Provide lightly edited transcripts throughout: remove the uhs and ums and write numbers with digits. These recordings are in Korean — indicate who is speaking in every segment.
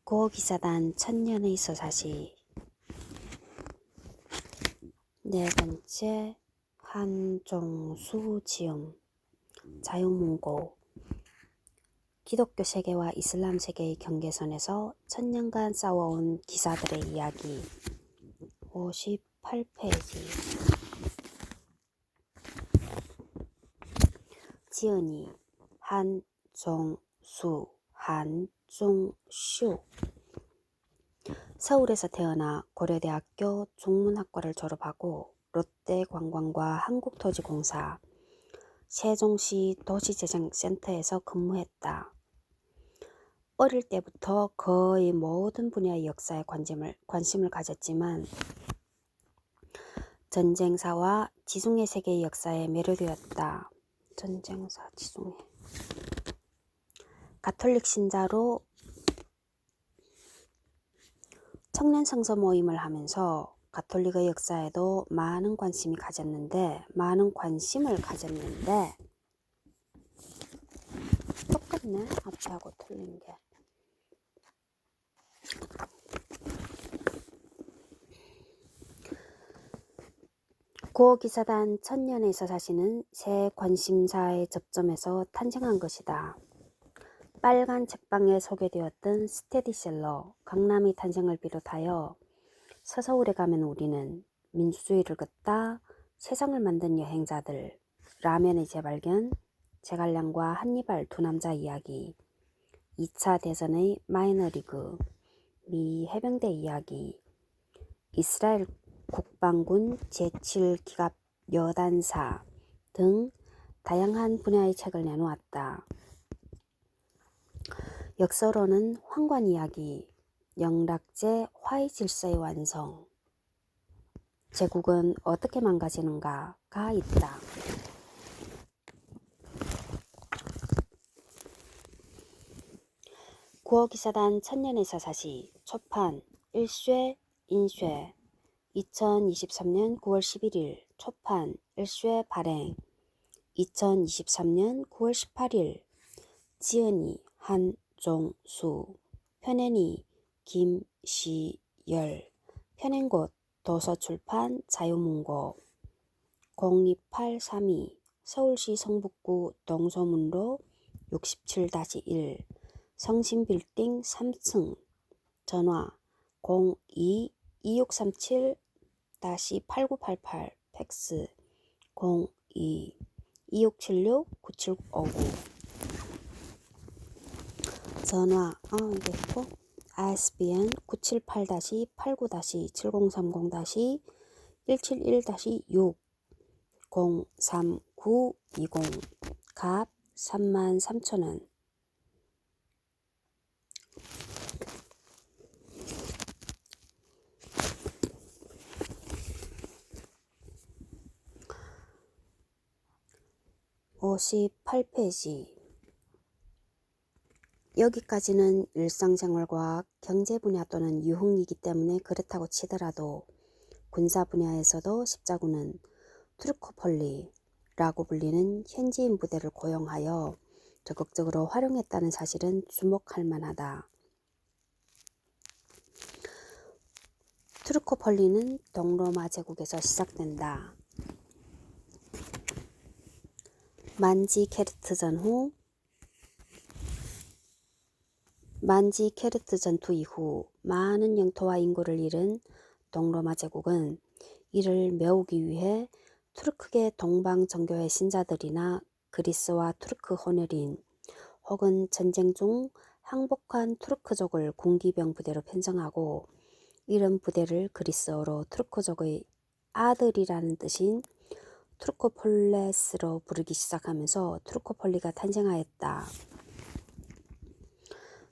Speaker 1: 고기사단 천년의 서사시. 네 번째, 한종수 지음. 자유문고. 기독교 세계와 이슬람 세계의 경계선에서 천년간 싸워온 기사들의 이야기. 58페이지. 지은이 한종수, 한종슈. 서울에서 태어나 고려대학교 중문학과를 졸업하고 롯데관광과 한국토지공사, 세종시 도시재생센터에서 근무했다. 어릴 때부터 거의 모든 분야의 역사에 관심을 가졌지만 전쟁사와 지중해 세계의 역사에 매료되었다. 전쟁사, 지중해. 가톨릭 신자로 청년 성서 모임을 하면서 가톨릭의 역사에도 많은 관심을 가졌는데 똑같네, 앞에하고 틀린 게. 고기사단 천년의 서사시는 새 관심사의 접점에서 탄생한 것이다. 빨간 책방에 소개되었던 스테디셀러 강남의 탄생을 비롯하여 서서울에 가면 우리는, 민주주의를 긋다, 세상을 만든 여행자들, 라면의 재발견, 제갈량과 한니발 두 남자 이야기, 2차 대전의 마이너리그, 미 해병대 이야기, 이스라엘 국방군 제7기갑 여단사 등 다양한 분야의 책을 내놓았다. 역서로는 황관 이야기, 영락제 화의 질서의 완성, 제국은 어떻게 망가지는가가 있다. 구어기사단 천년의 서사시 초판 1쇄 인쇄 2023년 9월 11일 초판 1쇄 발행 2023년 9월 18일 지은이 한종수 편엔이 김시열 편엔곳 도서출판 자유문고 02832 서울시 성북구 동소문로 67-1 성심빌딩 3층 전화 02-2637-8988 팩스 02-2676-9759 전화 이게 있고 ISBN 978-89-7030-171-6 03920 갑 33,000원. (58페이지) 여기까지는 일상생활과 경제 분야 또는 유흥이기 때문에 그렇다고 치더라도 군사 분야에서도 십자군은 투르코폴리라고 불리는 현지인 부대를 고용하여 적극적으로 활용했다는 사실은 주목할 만하다. 투르코폴리는 동로마 제국에서 시작된다. 만지케르트 전투 이후 많은 영토와 인구를 잃은 동로마 제국은 이를 메우기 위해 투르크계 동방 정교회 신자들이나 그리스와 투르크 혼혈인 혹은 전쟁 중 항복한 투르크족을 군기병 부대로 편성하고 이런 부대를 그리스어로 투르크족의 아들이라는 뜻인 투르코폴레스로 부르기 시작하면서 투르코폴리가 탄생하였다.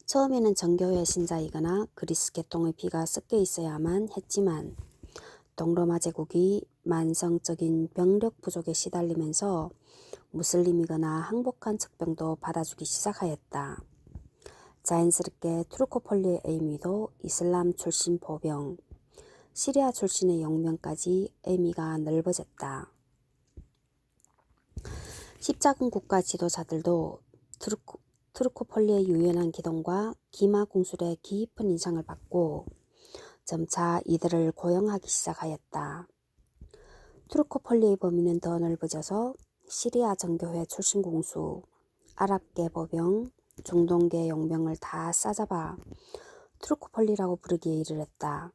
Speaker 1: 처음에는 정교회 신자이거나 그리스 계통의 피가 섞여 있어야만 했지만 동로마 제국이 만성적인 병력 부족에 시달리면서 무슬림이거나 항복한 척병도 받아주기 시작하였다. 자연스럽게 투르코폴리의 의미도 이슬람 출신 보병, 시리아 출신의 용병까지 의미가 넓어졌다. 십자군 국가 지도자들도 트루코폴리의 유연한 기동과 기마 공술의 깊은 인상을 받고 점차 이들을 고용하기 시작하였다. 트루코폴리의 범위는 더 넓어져서 시리아 정교회 출신 공수, 아랍계 보병, 중동계 용병을 다 싸잡아 트루코폴리라고 부르기에 이르렀다.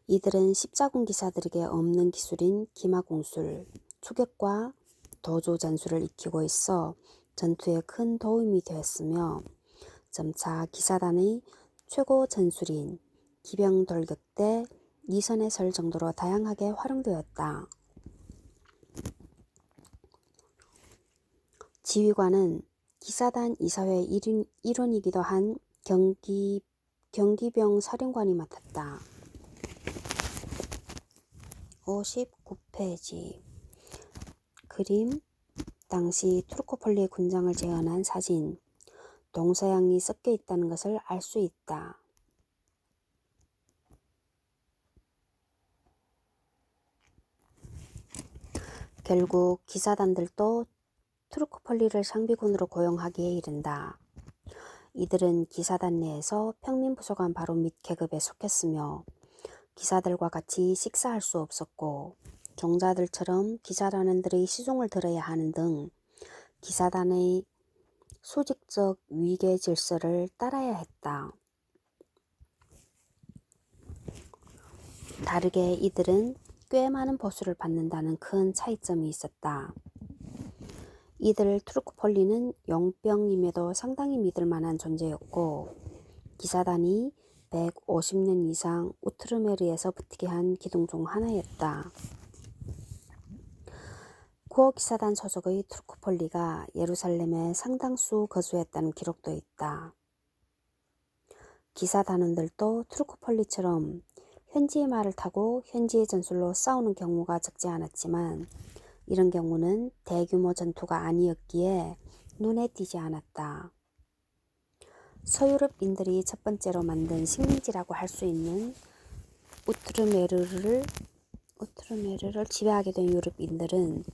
Speaker 1: 이들은 십자군 기사들에게 없는 기술인 기마공술, 추격과 도조 전술을 익히고 있어 전투에 큰 도움이 되었으며 점차 기사단의 최고 전술인 기병 돌격대 니선에 설 정도로 다양하게 활용되었다. 지휘관은 기사단 이사회 일원이기도 한 경기병 사령관이 맡았다. 59페이지 그림 당시 트루코폴리 군장을 재현한 사진 동서양이 섞여 있다는 것을 알 수 있다. 결국 기사단들도 트루코폴리를 상비군으로 고용하기에 이른다. 이들은 기사단 내에서 평민부소관 바로 밑 계급에 속했으며 기사들과 같이 식사할 수 없었고 종자들처럼 기사단원들의 시종을 들어야 하는 등 기사단의 수직적 위계 질서를 따라야 했다. 다르게 이들은 꽤 많은 보수를 받는다는 큰 차이점이 있었다. 이들 트루코폴리는 용병임에도 상당히 믿을 만한 존재였고 기사단이 150년 이상 우트르메르에서 버티게 한 기둥 중 하나였다. 구어 기사단 소속의 트루코폴리가 예루살렘에 상당수 거주했다는 기록도 있다. 기사단원들도 트루코폴리처럼 현지의 말을 타고 현지의 전술로 싸우는 경우가 적지 않았지만 이런 경우는 대규모 전투가 아니었기에 눈에 띄지 않았다. 서유럽인들이 첫 번째로 만든 식민지라고 할 수 있는 우트르메르를 지배하게 된 유럽인들은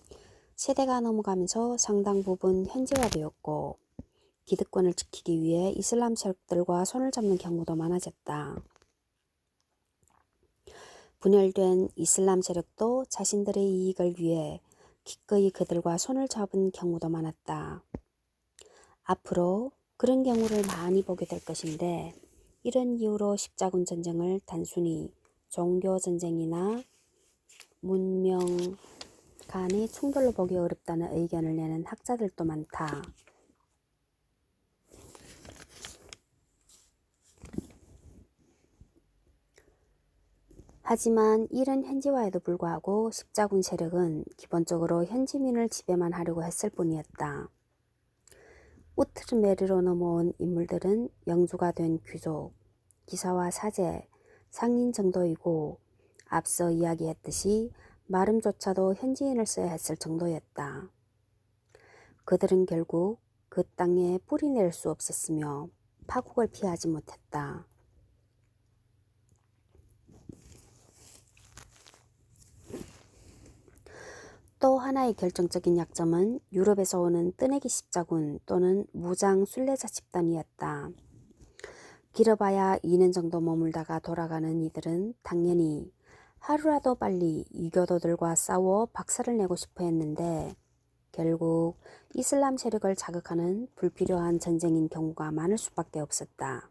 Speaker 1: 세대가 넘어가면서 상당 부분 현지화되었고 기득권을 지키기 위해 이슬람 세력들과 손을 잡는 경우도 많아졌다. 분열된 이슬람 세력도 자신들의 이익을 위해 기꺼이 그들과 손을 잡은 경우도 많았다. 앞으로 그런 경우를 많이 보게 될 것인데 이런 이유로 십자군 전쟁을 단순히 종교 전쟁이나 문명 간의 충돌로 보기 어렵다는 의견을 내는 학자들도 많다. 하지만 이런 현지화에도 불구하고 십자군 세력은 기본적으로 현지민을 지배만 하려고 했을 뿐이었다. 우트르메르로 넘어온 인물들은 영주가 된 귀족, 기사와 사제, 상인 정도이고 앞서 이야기했듯이 말음조차도 현지인을 써야 했을 정도였다. 그들은 결국 그 땅에 뿌리 낼 수 없었으며 파국을 피하지 못했다. 또 하나의 결정적인 약점은 유럽에서 오는 뜨내기 십자군 또는 무장 순례자 집단이었다. 길어봐야 2년 정도 머물다가 돌아가는 이들은 당연히 하루라도 빨리 이교도들과 싸워 박살을 내고 싶어 했는데 결국 이슬람 세력을 자극하는 불필요한 전쟁인 경우가 많을 수밖에 없었다.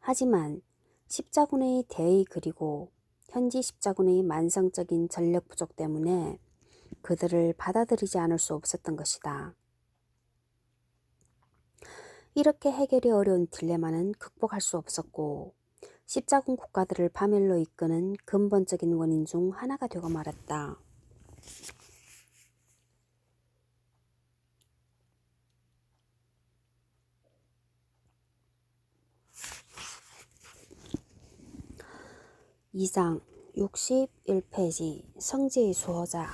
Speaker 1: 하지만 십자군의 대의 그리고 현지 십자군의 만성적인 전력 부족 때문에 그들을 받아들이지 않을 수 없었던 것이다. 이렇게 해결이 어려운 딜레마는 극복할 수 없었고 십자군 국가들을 파멸로 이끄는 근본적인 원인 중 하나가 되고 말았다. (2장) 61페이지 성지의 수호자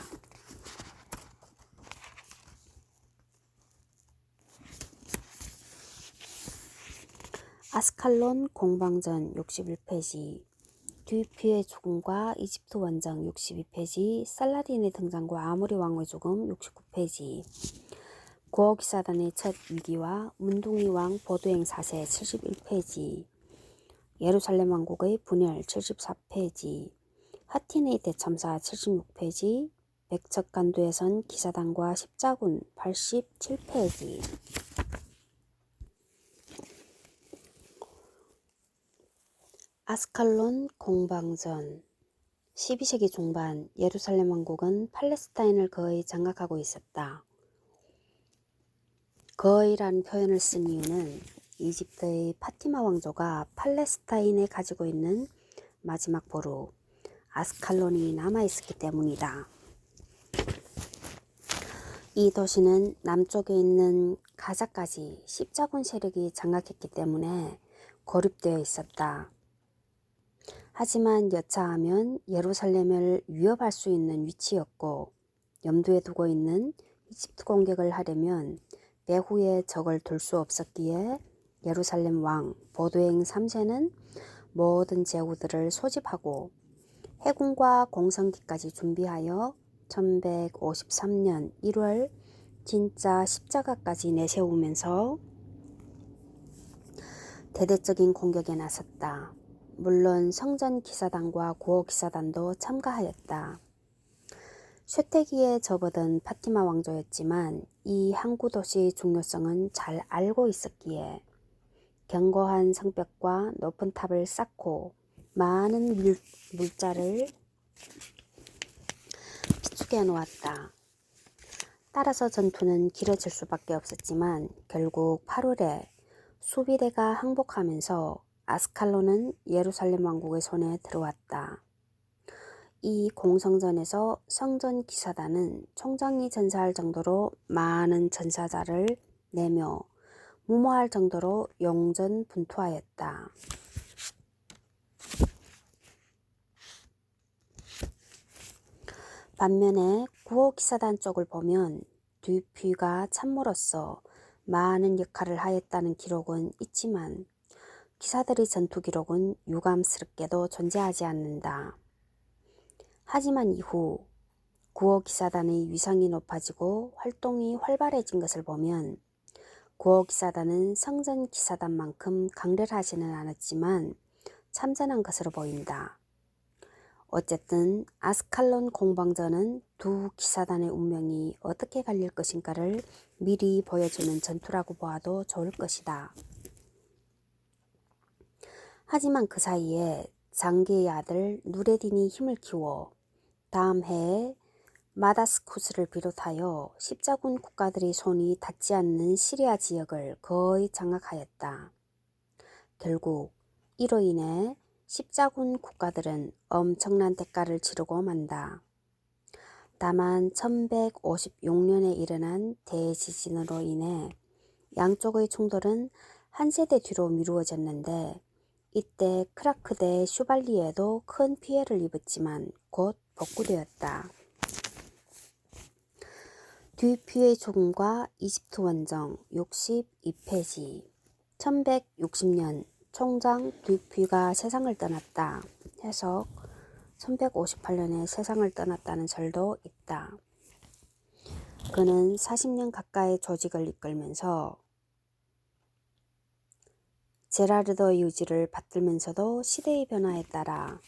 Speaker 1: 아스칼론 공방전 61페이지 듀피의 죽음과 이집트 원정 62페이지 살라딘의 등장과 아모리 왕의 죽음 69페이지 구어기사단의 첫 위기와 문둥이 왕 보두행 사세 71페이지, 예루살렘 왕국의 분열 74페이지, 하틴의 대참사 76페이지, 백척간두에선 기사단과 십자군 87페이지. 아스칼론 공방전. 12세기 중반 예루살렘 왕국은 팔레스타인을 거의 장악하고 있었다. 거의라는 표현을 쓴 이유는 이집트의 파티마 왕조가 팔레스타인에 가지고 있는 마지막 보루 아스칼론이 남아있었기 때문이다. 이 도시는 남쪽에 있는 가자까지 십자군 세력이 장악했기 때문에 고립되어 있었다. 하지만 여차하면 예루살렘을 위협할 수 있는 위치였고, 염두에 두고 있는 이집트 공격을 하려면 배후에 적을 둘 수 없었기에 예루살렘 왕 보두행 3세는 모든 제후들을 소집하고 해군과 공성기까지 준비하여 1153년 1월 진짜 십자가까지 내세우면서 대대적인 공격에 나섰다. 물론 성전 기사단과 구호 기사단도 참가하였다. 쇠퇴기에 접어든 파티마 왕조였지만 이 항구 도시의 중요성은 잘 알고 있었기에 견고한 성벽과 높은 탑을 쌓고 많은 물자를 비축해 놓았다. 따라서 전투는 길어질 수밖에 없었지만 결국 8월에 수비대가 항복하면서 아스칼론은 예루살렘 왕국의 손에 들어왔다. 이 공성전에서 성전 기사단은 총장이 전사할 정도로 많은 전사자를 내며 무모할 정도로 용전분투하였다. 반면에 구호 기사단 쪽을 보면 듀퓨가 참모로서 많은 역할을 하였다는 기록은 있지만 기사들의 전투 기록은 유감스럽게도 존재하지 않는다. 하지만 이후 구호 기사단의 위상이 높아지고 활동이 활발해진 것을 보면 구호 기사단은 성전 기사단만큼 강렬하지는 않았지만 참전한 것으로 보인다. 어쨌든 아스칼론 공방전은 두 기사단의 운명이 어떻게 갈릴 것인가를 미리 보여주는 전투라고 보아도 좋을 것이다. 하지만 그 사이에 장기의 아들 누레딘이 힘을 키워 다음 해에 마다스쿠스를 비롯하여 십자군 국가들의 손이 닿지 않는 시리아 지역을 거의 장악하였다. 결국 이로 인해 십자군 국가들은 엄청난 대가를 치르고 만다. 다만 1156년에 일어난 대지진으로 인해 양쪽의 충돌은 한 세대 뒤로 미루어졌는데 이때 크라크 대 슈발리에도 큰 피해를 입었지만 곧 복구되었다. 듀퓨의 죽음과 이집트 원정 62페이지. 1160년 총장 듀퓨가 세상을 떠났다. 해석. 1158년에 세상을 떠났다는 설도 있다. 그는 40년 가까이 조직을 이끌면서 제라르더 유지를 받들면서도 시대의 변화에 따라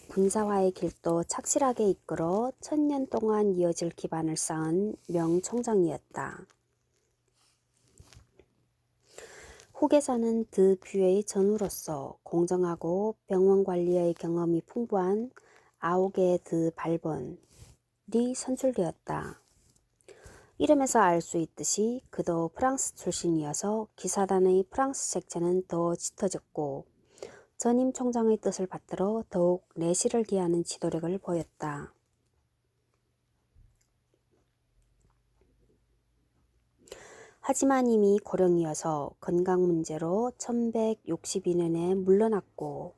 Speaker 1: 군사화의 길도 착실하게 이끌어 1000년 동안 이어질 기반을 쌓은 명총장이었다. 후계자는 드퓨의 전우로서 공정하고 병원 관리의 경험이 풍부한 아오게 드 발본이 선출되었다. 이름에서 알 수 있듯이 그도 프랑스 출신이어서 기사단의 프랑스 색채는 더 짙어졌고 전임 총장의 뜻을 받들어 더욱 내실을 기하는 지도력을 보였다. 하지만 이미 고령이어서 건강 문제로 1162년에 물러났고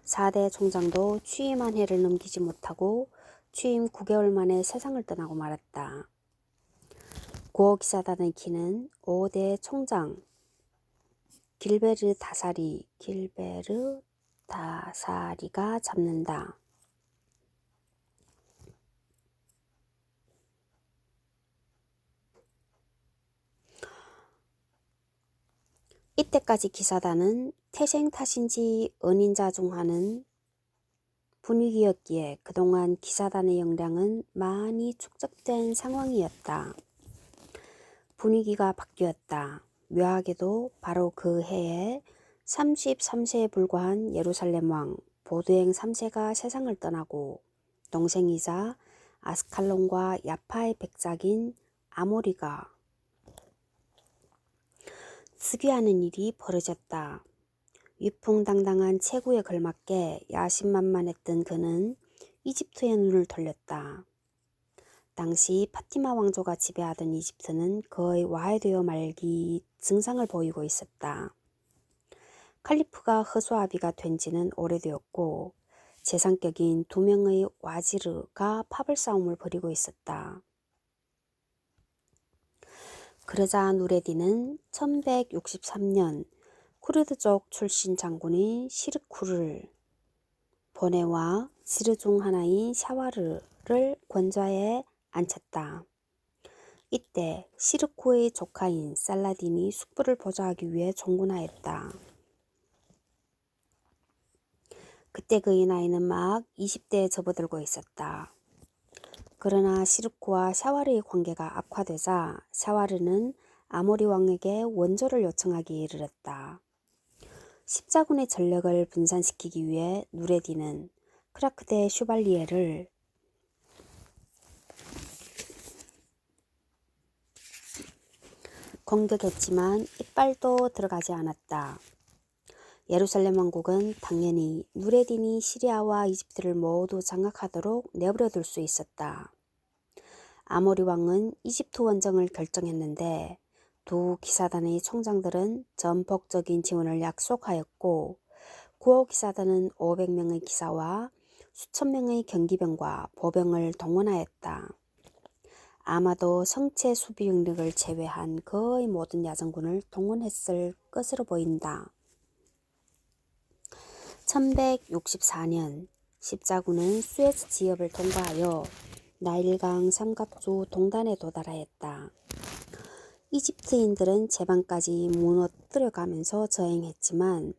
Speaker 1: 4대 총장도 취임 한 해를 넘기지 못하고 취임 9개월 만에 세상을 떠나고 말았다. 구호 기사단의 키는 5대 총장 길베르 다사리가 잡는다. 이때까지 기사단은 태생 탓인지 은인자 중 하는 분위기였기에 그동안 기사단의 역량은 많이 축적된 상황이었다. 분위기가 바뀌었다. 묘하게도 바로 그 해에 33세에 불과한 예루살렘 왕 보드행 3세가 세상을 떠나고 동생이자 아스칼론과 야파의 백작인 아모리가 즉위하는 일이 벌어졌다. 위풍당당한 체구에 걸맞게 야심만만했던 그는 이집트에 눈을 돌렸다. 당시 파티마 왕조가 지배하던 이집트는 거의 와해되어 말기 증상을 보이고 있었다. 칼리프가 허수아비가 된 지는 오래되었고 재상격인 두 명의 와지르가 파벌 싸움을 벌이고 있었다. 그러자 누레딘은 1163년 쿠르드족 출신 장군인 시르쿠를 보내와 지르 중 하나인 샤와르를 권좌에 앉혔다. 이때 시르쿠의 조카인 살라딘이 숙부를 보좌하기 위해 종군하였다. 그때 그의 나이는 막 20대에 접어들고 있었다. 그러나 시르쿠와 샤와르의 관계가 악화되자 샤와르는 아모리 왕에게 원조를 요청하기에 이르렀다. 십자군의 전력을 분산시키기 위해 누레딘은 크라크데 슈발리에를 공격했지만 이빨도 들어가지 않았다. 예루살렘 왕국은 당연히 누레딘이 시리아와 이집트를 모두 장악하도록 내버려 둘 수 있었다. 아모리 왕은 이집트 원정을 결정했는데 두 기사단의 총장들은 전폭적인 지원을 약속하였고 구호 기사단은 500명의 기사와 수천 명의 경기병과 보병을 동원하였다. 아마도 성체 수비 병력을 제외한 거의 모든 야전군을 동원했을 것으로 보인다. 1164년 십자군은 수에즈 지역을 통과하여 나일강 삼각주 동단에 도달하였다. 이집트인들은 제방까지 무너뜨려가면서 저행했지만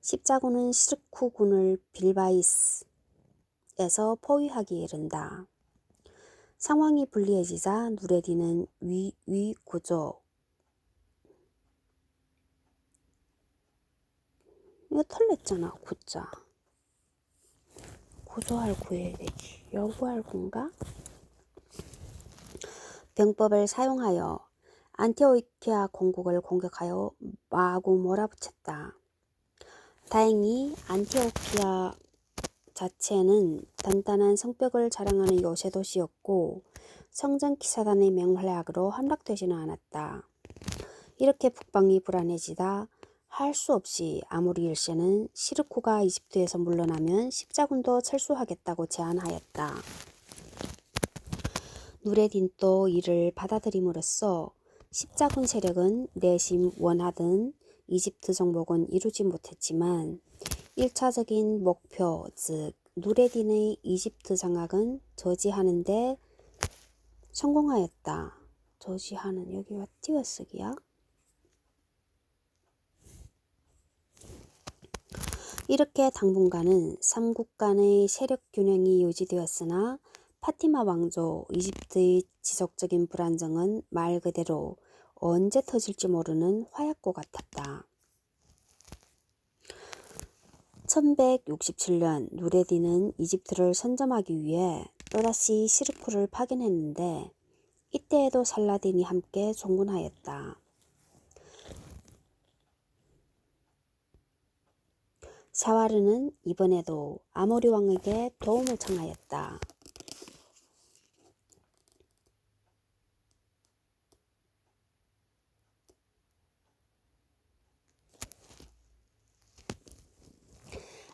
Speaker 1: 십자군은 시르쿠군을 빌바이스에서 포위하기에 이른다. 상황이 불리해지자 누레딘은 위구조 이거 틀렸잖아. 구자 구조할 구해야 되지. 여구할 군가? 병법을 사용하여 안티오키아 공국을 공격하여 마구 몰아붙였다. 다행히 안티오키아 자체는 단단한 성벽을 자랑하는 요새 도시였고 성전 기사단의 맹활약으로 함락되지는 않았다. 이렇게 북방이 불안해지다 할 수 없이 아모리 일세는 시르쿠가 이집트에서 물러나면 십자군도 철수하겠다고 제안하였다. 누레딘도 이를 받아들임으로써 십자군 세력은 내심 원하던 이집트 정복은 이루지 못했지만 1차적인 목표 즉 누레딘의 이집트 장악은 저지하는 데 성공하였다. 저지하는 여기가 띄어쓰기야. 이렇게 당분간은 삼국 간의 세력 균형이 유지되었으나 파티마 왕조 이집트의 지속적인 불안정은 말 그대로 언제 터질지 모르는 화약고 같았다. 1167년 누레딘은 이집트를 선점하기 위해 또다시 시르쿠를 파견했는데 이때에도 살라딘이 함께 종군하였다. 샤와르는 이번에도 아모리 왕에게 도움을 청하였다.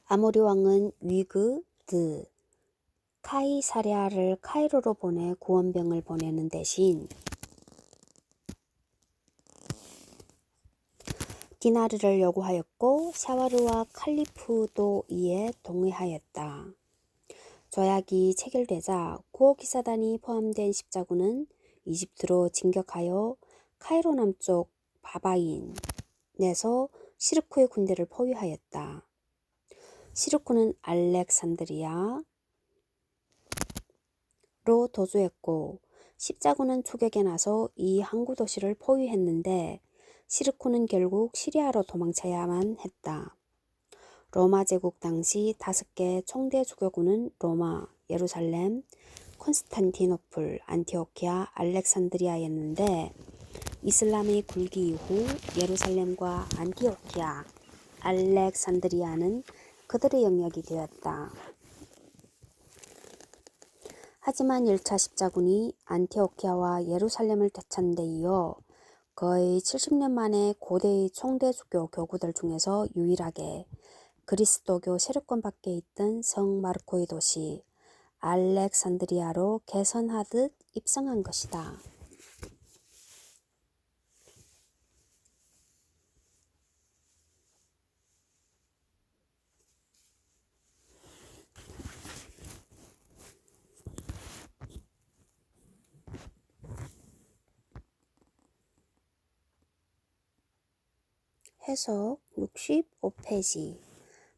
Speaker 1: 아모리 왕은 위그 카이사랴를 카이로로 보내 구원병을 보내는 대신 디나르를 요구하였고 샤와르와 칼리프도 이에 동의하였다. 조약이 체결되자 구호기사단이 포함된 십자군은 이집트로 진격하여 카이로 남쪽 바바인 내서 시르쿠의 군대를 포위하였다. 시르쿠는 알렉산드리아로 도주했고 십자군은 추격에 나서 이 항구 도시를 포위했는데 시르쿠는 결국 시리아로 도망쳐야만 했다. 로마 제국 당시 5개 총대 주교군은 로마, 예루살렘, 콘스탄티노플, 안티오키아, 알렉산드리아였는데 이슬람의 굴기 이후 예루살렘과 안티오키아, 알렉산드리아는 그들의 영역이 되었다. 하지만 1차 십자군이 안티오키아와 예루살렘을 되찾는 데 이어 거의 70년 만에 고대의 총대 주교 교구들 중에서 유일하게 그리스도교 세력권 밖에 있던 성 마르코의 도시 알렉산드리아로 개선하듯 입성한 것이다. 해석 65페이지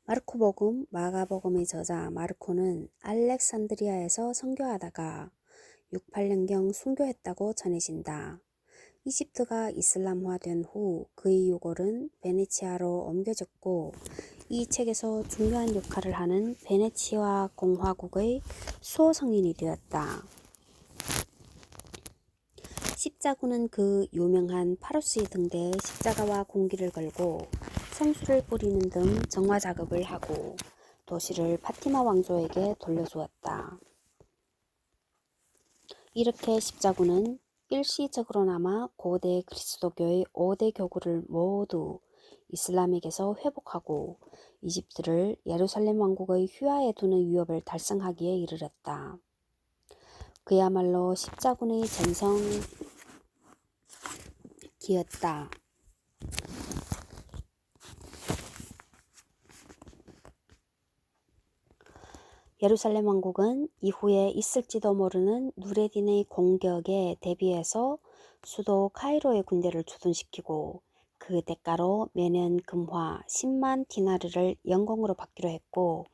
Speaker 1: 마르코복음, 마가복음의 저자 마르코는 알렉산드리아에서 선교하다가 68년경 순교했다고 전해진다. 이집트가 이슬람화된 후 그의 유골은 베네치아로 옮겨졌고 이 책에서 중요한 역할을 하는 베네치아 공화국의 수호 성인이 되었다. 십자군은 그 유명한 파루스의 등대에 십자가와 공기를 걸고 생수를 뿌리는 등 정화 작업을 하고 도시를 파티마 왕조에게 돌려주었다. 이렇게 십자군은 일시적으로나마 고대 그리스도교의 5대 교구를 모두 이슬람에게서 회복하고 이집트를 예루살렘 왕국의 휘하에 두는 위협을 달성하기에 이르렀다. 그야말로 십자군의 전성기였다. 예루살렘 왕국은 이후에 있을지도 모르는 누레딘의 공격에 대비해서 수도 카이로의 군대를 주둔시키고 그 대가로 매년 금화 10만 디나르를 연공으로 받기로 했고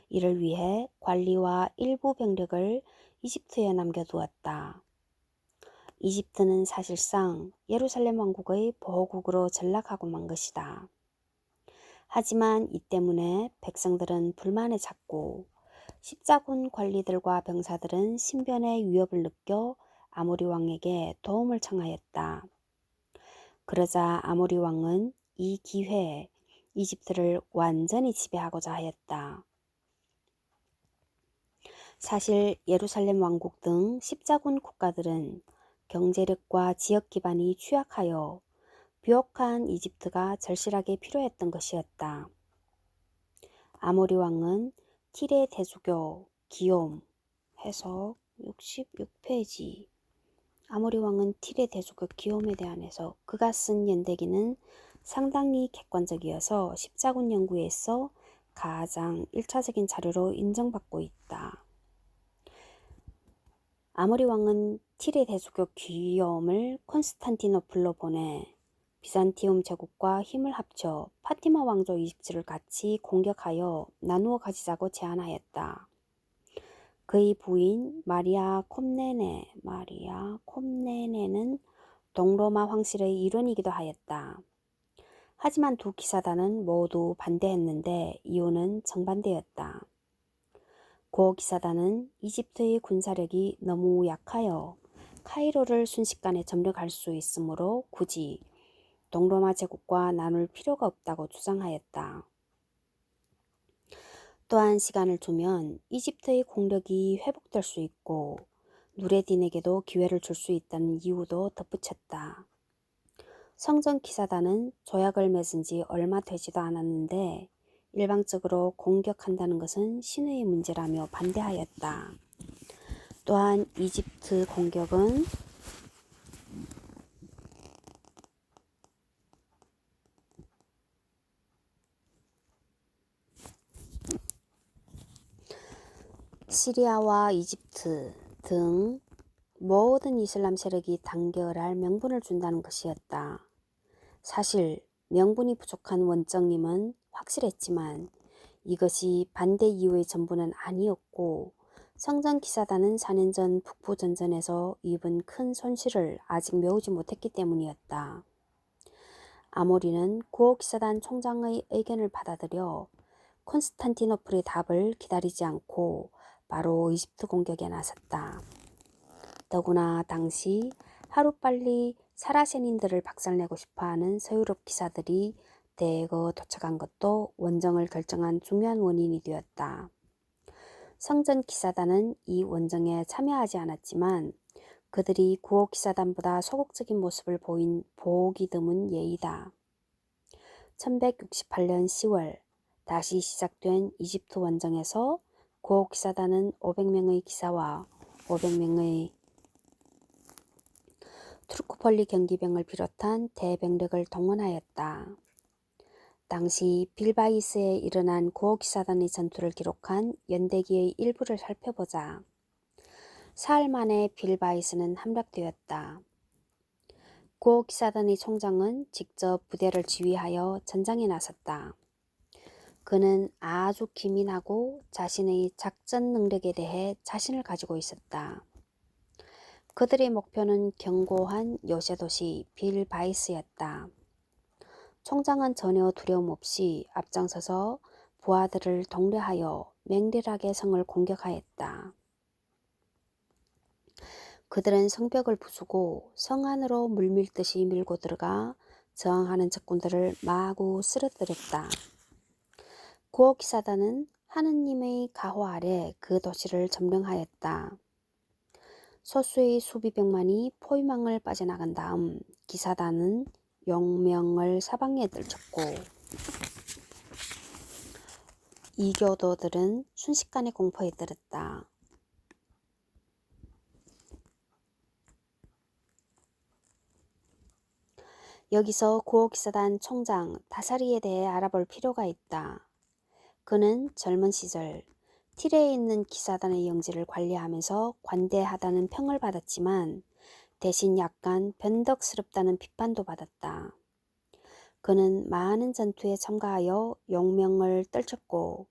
Speaker 1: 이를 위해 관리와 일부 병력을 이집트에 남겨두었다. 이집트는 사실상 예루살렘 왕국의 보호국으로 전락하고 만 것이다. 하지만 이 때문에 백성들은 불만에 찼고 십자군 관리들과 병사들은 신변의 위협을 느껴 아모리 왕에게 도움을 청하였다. 그러자 아모리 왕은 이 기회에 이집트를 완전히 지배하고자 하였다. 사실 예루살렘 왕국 등 십자군 국가들은 경제력과 지역 기반이 취약하여 부역한 이집트가 절실하게 필요했던 것이었다. 아모리 왕은 티레 대주교 기욤 해석 66페이지 아모리 왕은 티레 대주교 기욤에 대한 해석 그가 쓴 연대기는 상당히 객관적이어서 십자군 연구에서 가장 1차적인 자료로 인정받고 있다. 아모리 왕은 티레 대주교 기욤을 콘스탄티노플로 보내 비잔티움 제국과 힘을 합쳐 파티마 왕조 이집트를 같이 공격하여 나누어 가지자고 제안하였다. 그의 부인 마리아 콤네네는 동로마 황실의 일원이기도 하였다. 하지만 두 기사단은 모두 반대했는데 이유는 정반대였다. 고 기사단은 이집트의 군사력이 너무 약하여 카이로를 순식간에 점령할 수 있으므로 굳이 동로마 제국과 나눌 필요가 없다고 주장하였다. 또한 시간을 두면 이집트의 공력이 회복될 수 있고 누레딘에게도 기회를 줄 수 있다는 이유도 덧붙였다. 성전 기사단은 조약을 맺은 지 얼마 되지도 않았는데 일방적으로 공격한다는 것은 신의 문제라며 반대하였다. 또한 이집트 공격은 시리아와 이집트 등 모든 이슬람 세력이 단결할 명분을 준다는 것이었다. 사실 명분이 부족한 원정님은 확실했지만 이것이 반대 이유의 전부는 아니었고 성전기사단은 4년 전 북부전선에서 입은 큰 손실을 아직 메우지 못했기 때문이었다. 아모리는 구호기사단 총장의 의견을 받아들여 콘스탄티노플의 답을 기다리지 않고 바로 이집트 공격에 나섰다. 더구나 당시 하루빨리 사라세닌들을 박살내고 싶어하는 서유럽 기사들이 대거 도착한 것도 원정을 결정한 중요한 원인이 되었다. 성전기사단은 이 원정에 참여하지 않았지만 그들이 구호기사단보다 소극적인 모습을 보기 드문 예이다. 1168년 10월 다시 시작된 이집트 원정에서 구호기사단은 500명의 기사와 500명의 투르크폴리 경기병을 비롯한 대병력을 동원하였다. 당시 빌바이스에 일어난 구호기사단의 전투를 기록한 연대기의 일부를 살펴보자. 사흘 만에 빌바이스는 함락되었다. 구호기사단의 총장은 직접 부대를 지휘하여 전장에 나섰다. 그는 아주 기민하고 자신의 작전 능력에 대해 자신을 가지고 있었다. 그들의 목표는 견고한 요새 도시 빌바이스였다. 총장은 전혀 두려움 없이 앞장서서 부하들을 독려하여 맹렬하게 성을 공격하였다. 그들은 성벽을 부수고 성 안으로 물밀듯이 밀고 들어가 저항하는 적군들을 마구 쓰러뜨렸다. 구호기사단은 하느님의 가호 아래 그 도시를 점령하였다. 소수의 수비병만이 포위망을 빠져나간 다음 기사단은 용명을 사방에 떨쳤고 이교도들은 순식간에 공포에 떨었다. 여기서 구호기사단 총장 다사리에 대해 알아볼 필요가 있다. 그는 젊은 시절 티레에 있는 기사단의 영지를 관리하면서 관대하다는 평을 받았지만 대신 약간 변덕스럽다는 비판도 받았다. 그는 많은 전투에 참가하여 용명을 떨쳤고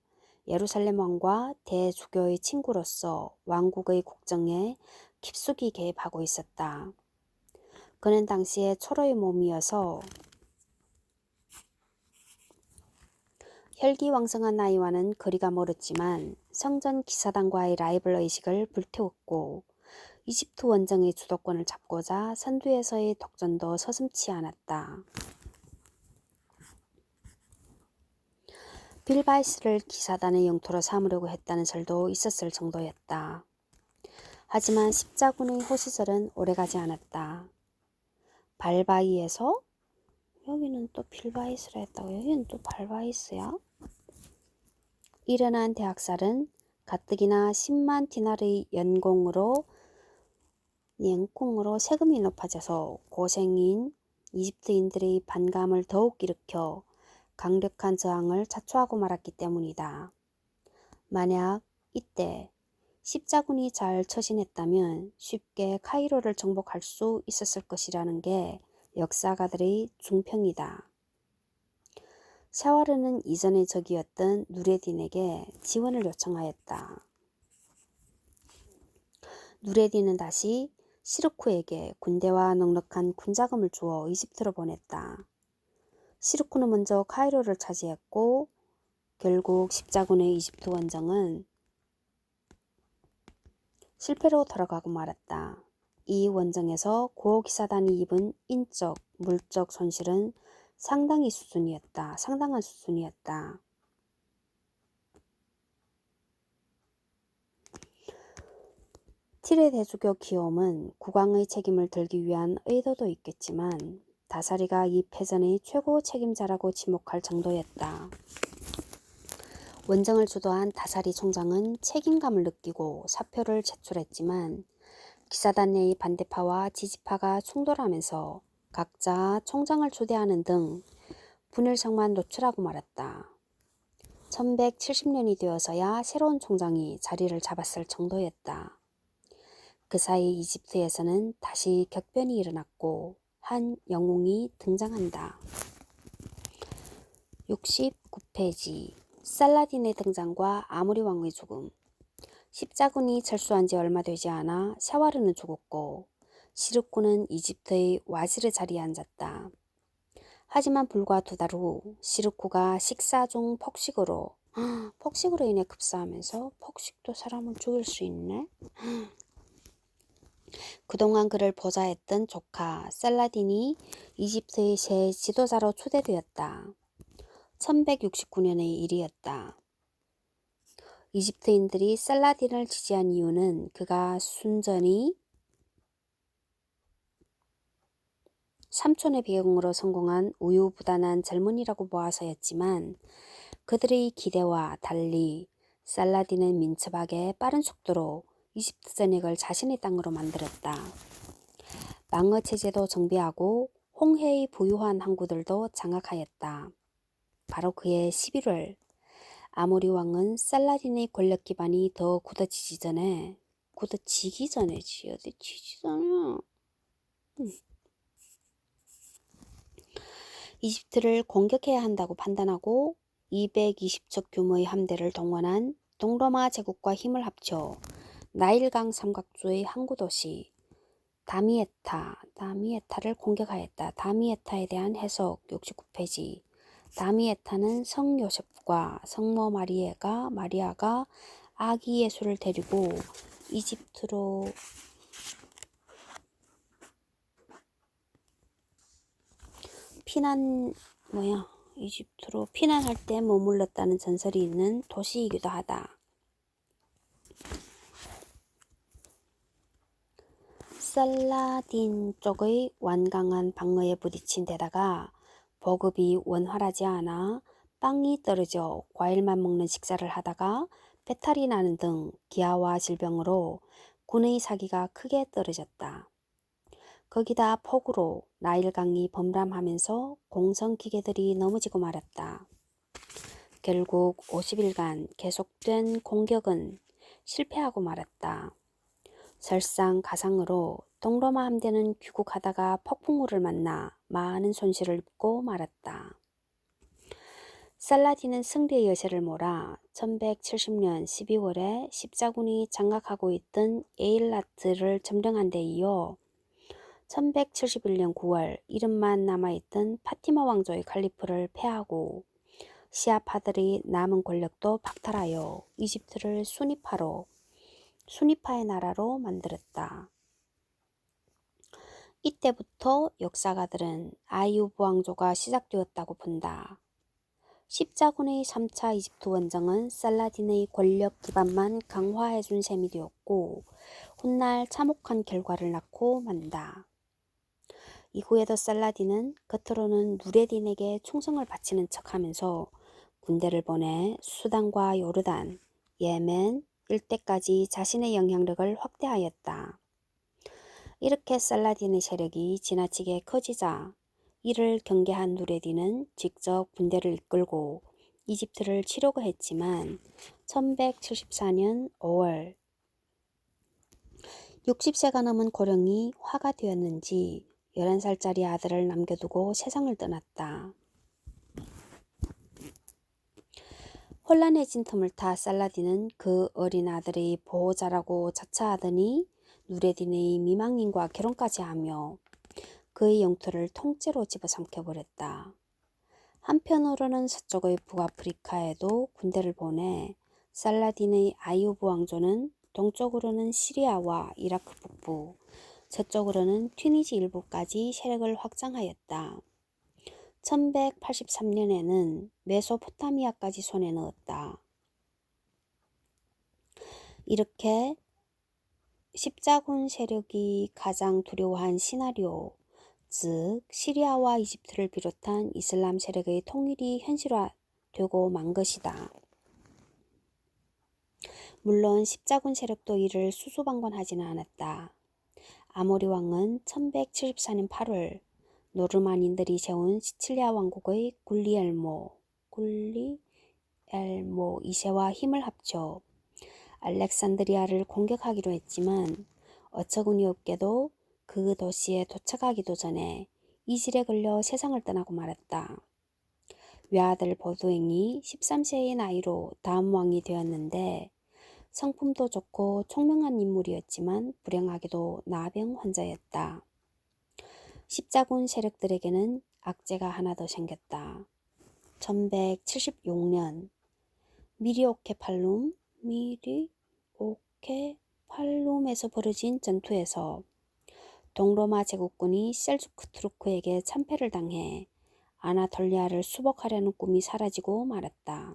Speaker 1: 예루살렘 왕과 대주교의 친구로서 왕국의 국정에 깊숙이 개입하고 있었다. 그는 당시에 초로의 몸이어서 혈기왕성한 나이와는 거리가 멀었지만 성전 기사단과의 라이벌 의식을 불태웠고 이집트 원정의 주도권을 잡고자 선두에서의 독전도 서슴지 않았다. 빌바이스를 기사단의 영토로 삼으려고 했다는 설도 있었을 정도였다. 하지만 십자군의 호시절은 오래가지 않았다. 발바이에서 여기는 또 빌바이스라 했다고 여기는 또 발바이스야? 일어난 대학살은 가뜩이나 10만 디나르의 연공으로 세금이 높아져서 고생인 이집트인들의 반감을 더욱 일으켜 강력한 저항을 자초하고 말았기 때문이다. 만약 이때 십자군이 잘 처신했다면 쉽게 카이로를 정복할 수 있었을 것이라는 게 역사가들의 중평이다. 샤와르는 이전의 적이었던 누레딘에게 지원을 요청하였다. 누레딘은 다시 시르쿠에게 군대와 넉넉한 군자금을 주어 이집트로 보냈다. 시르쿠는 먼저 카이로를 차지했고 결국 십자군의 이집트 원정은 실패로 돌아가고 말았다. 이 원정에서 구호기사단이 입은 인적, 물적 손실은 상당한 수준이었다. 티레 대주교 기욤은 국왕의 책임을 들기 위한 의도도 있겠지만 다사리가 이 패전의 최고 책임자라고 지목할 정도였다. 원정을 주도한 다사리 총장은 책임감을 느끼고 사표를 제출했지만 기사단 내의 반대파와 지지파가 충돌하면서 각자 총장을 초대하는 등 분열상만 노출하고 말았다. 1170년이 되어서야 새로운 총장이 자리를 잡았을 정도였다. 그 사이 이집트에서는 다시 격변이 일어났고 한 영웅이 등장한다. 69페이지 살라딘의 등장과 아모리 왕의 죽음. 십자군이 철수한 지 얼마 되지 않아 샤와르는 죽었고 시르쿠는 이집트의 와지르 자리에 앉았다. 하지만 불과 2달 후 시르쿠가 식사 중 폭식으로 인해 급사하면서 폭식도 사람을 죽일 수 있네. 그동안 그를 보좌했던 조카 살라딘이 이집트의 새 지도자로 초대되었다. 1169년의 일이었다. 이집트인들이 살라딘을 지지한 이유는 그가 순전히 삼촌의 배경으로 성공한 우유부단한 젊은이라고 보아서였지만 그들의 기대와 달리 살라딘은 민첩하게 빠른 속도로 이집트 전역을 자신의 땅으로 만들었다. 방어 체제도 정비하고 홍해의 부유한 항구들도 장악하였다. 바로 그해 11월 아모리 왕은 살라딘의 권력 기반이 더 굳어지기 전에 어디 지지 전에 이집트를 공격해야 한다고 판단하고 220척 규모의 함대를 동원한 동로마 제국과 힘을 합쳐 나일강 삼각주의 항구 도시 다미에타를 공격하였다. 다미에타에 대한 해석 69페이지. 다미에타는 성 요셉과 성모 마리아가 아기 예수를 데리고 이집트로 피난할 때 머물렀다는 전설이 있는 도시이기도 하다. 살라딘 쪽의 완강한 방어에 부딪힌 데다가 보급이 원활하지 않아 빵이 떨어져 과일만 먹는 식사를 하다가 배탈이 나는 등 기아와 질병으로 군의 사기가 크게 떨어졌다. 거기다 폭우로 나일강이 범람하면서 공성기계들이 넘어지고 말았다. 결국 50일간 계속된 공격은 실패하고 말았다. 설상가상으로 동로마 함대는 귀국하다가 폭풍우를 만나 많은 손실을 입고 말았다. 살라딘은 승리의 여세를 몰아 1170년 12월에 십자군이 장악하고 있던 에일라트를 점령한 데 이어 1171년 9월 이름만 남아있던 파티마 왕조의 칼리프를 패하고 시아파들이 남은 권력도 박탈하여 이집트를 수니파의 나라로 만들었다. 이때부터 역사가들은 아이유브 왕조가 시작되었다고 본다. 십자군의 3차 이집트 원정은 살라딘의 권력 기반만 강화해준 셈이 되었고 훗날 참혹한 결과를 낳고 만다. 이후에도 살라딘은 겉으로는 누레딘에게 충성을 바치는 척하면서 군대를 보내 수단과 요르단, 예멘 일대까지 자신의 영향력을 확대하였다. 이렇게 살라딘의 세력이 지나치게 커지자 이를 경계한 누레딘은 직접 군대를 이끌고 이집트를 치려고 했지만 1174년 5월 60세가 넘은 고령이 화가 되었는지 11살짜리 아들을 남겨두고 세상을 떠났다. 혼란해진 틈을 타 살라딘은 그 어린 아들의 보호자라고 자처하더니 누레딘의 미망인과 결혼까지 하며 그의 영토를 통째로 집어삼켜버렸다. 한편으로는 서쪽의 북아프리카에도 군대를 보내 살라딘의 아이유브 왕조는 동쪽으로는 시리아와 이라크 북부, 서쪽으로는 튀니지 일부까지 세력을 확장하였다. 1183년에는 메소포타미아까지 손에 넣었다. 이렇게 십자군 세력이 가장 두려워한 시나리오, 즉 시리아와 이집트를 비롯한 이슬람 세력의 통일이 현실화되고 만 것이다. 물론 십자군 세력도 이를 수수방관하지는 않았다. 아모리 왕은 1174년 8월 노르만인들이 세운 시칠리아 왕국의 굴리엘모 2세와 힘을 합쳐 알렉산드리아를 공격하기로 했지만 어처구니 없게도 그 도시에 도착하기도 전에 이질에 걸려 세상을 떠나고 말았다. 외아들 보도행이 13세의 나이로 다음 왕이 되었는데 성품도 좋고 총명한 인물이었지만 불행하게도 나병 환자였다. 십자군 세력들에게는 악재가 하나 더 생겼다. 1176년 미리오케팔룸에서 벌어진 전투에서 동로마 제국군이 셀주크 투르크에게 참패를 당해 아나톨리아를 수복하려는 꿈이 사라지고 말았다.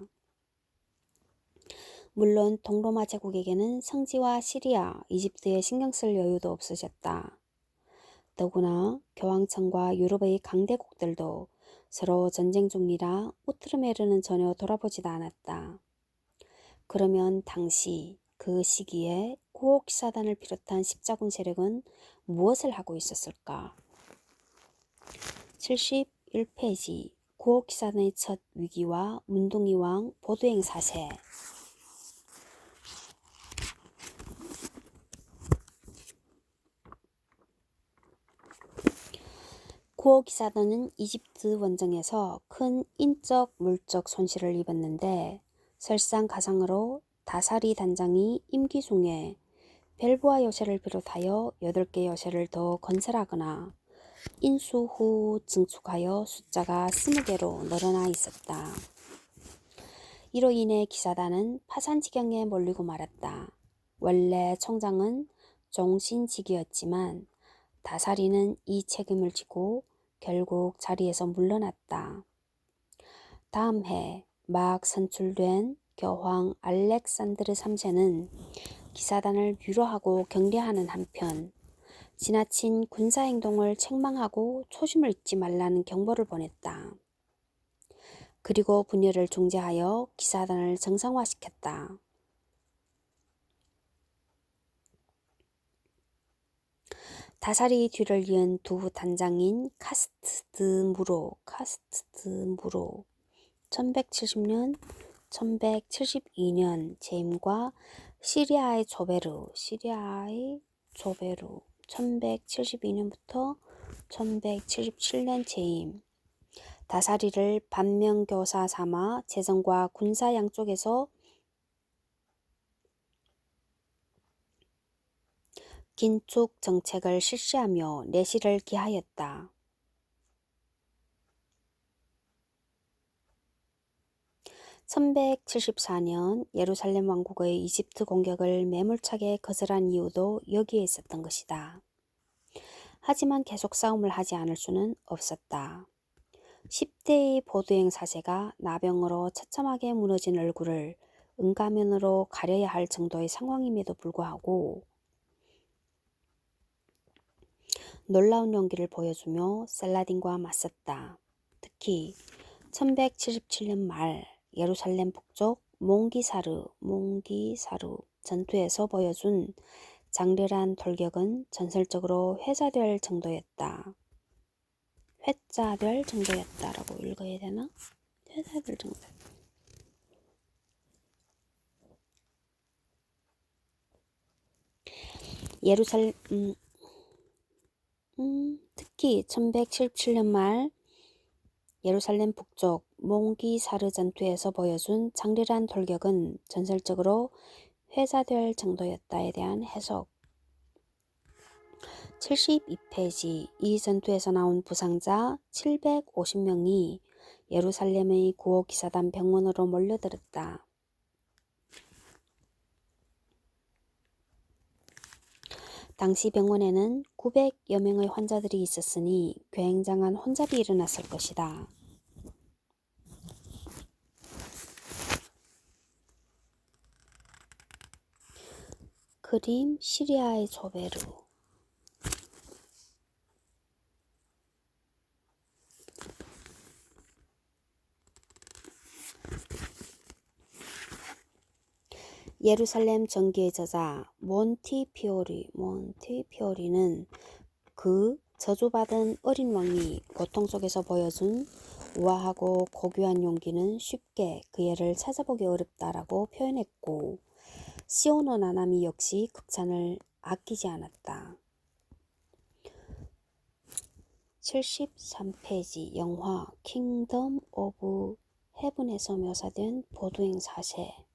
Speaker 1: 물론 동로마 제국에게는 성지와 시리아, 이집트에 신경 쓸 여유도 없어졌다. 더구나 교황청과 유럽의 강대국들도 서로 전쟁 중이라 우트르메르는 전혀 돌아보지도 않았다. 그러면 당시 그 시기에 구옥사단을 비롯한 십자군 세력은 무엇을 하고 있었을까? 71페이지 구옥사단의 첫 위기와 문둥이 왕 보두행 사세. 구옥사단은 이집트 원정에서 큰 인적 물적 손실을 입었는데 설상가상으로 다사리 단장이 임기 중에 벨보아 여세를 비롯하여 8개 여세를 더 건설하거나 인수 후 증축하여 숫자가 20개로 늘어나 있었다. 이로 인해 기사단은 파산 지경에 몰리고 말았다. 원래 총장은 종신직이었지만 다사리는 이 책임을 지고 결국 자리에서 물러났다. 다음 해 막 선출된 교황 알렉산드르 3세는 기사단을 위로하고 격려하는 한편 지나친 군사행동을 책망하고 초심을 잊지 말라는 경보를 보냈다. 그리고 분열을 중재하여 기사단을 정상화시켰다. 다사리 뒤를 이은 두 단장인 카스트드 무로 1170년 1172년 재임과 시리아의 조베르 1172년부터 1177년 재임. 다사리를 반면교사 삼아 재정과 군사 양쪽에서 긴축 정책을 실시하며 내실을 기하였다. 1174년 예루살렘 왕국의 이집트 공격을 매몰차게 거절한 이유도 여기에 있었던 것이다. 하지만 계속 싸움을 하지 않을 수는 없었다. 10대의 보두행 사세가 나병으로 처참하게 무너진 얼굴을 은가면으로 가려야 할 정도의 상황임에도 불구하고 놀라운 용기를 보여주며 살라딘과 맞섰다. 특히 1177년 말 예루살렘 북쪽 몽기사르 전투에서 보여준 장렬한 돌격은 전설적으로 회자될 정도였다라고 읽어야 되나? 회자될 정도. 특히 1177년 말 예루살렘 북쪽 몽기사르 전투에서 보여준 장렬한 돌격은 전설적으로 회자될 정도였다에 대한 해석. 72페이지 이 전투에서 나온 부상자 750명이 예루살렘의 구호기사단 병원으로 몰려들었다. 당시 병원에는 900여 명의 환자들이 있었으니 굉장한 혼잡이 일어났을 것이다. 그림 시리아의 조베르. 예루살렘 전기의 저자 몬티피오리는 그 저주받은 어린 왕이 고통 속에서 보여준 우아하고 고귀한 용기는 쉽게 그 예를 찾아보기 어렵다라고 표현했고 시오노 나나미 역시 극찬을 아끼지 않았다. 73페이지 영화 킹덤 오브 서문에서 묘사된 보두행 사세.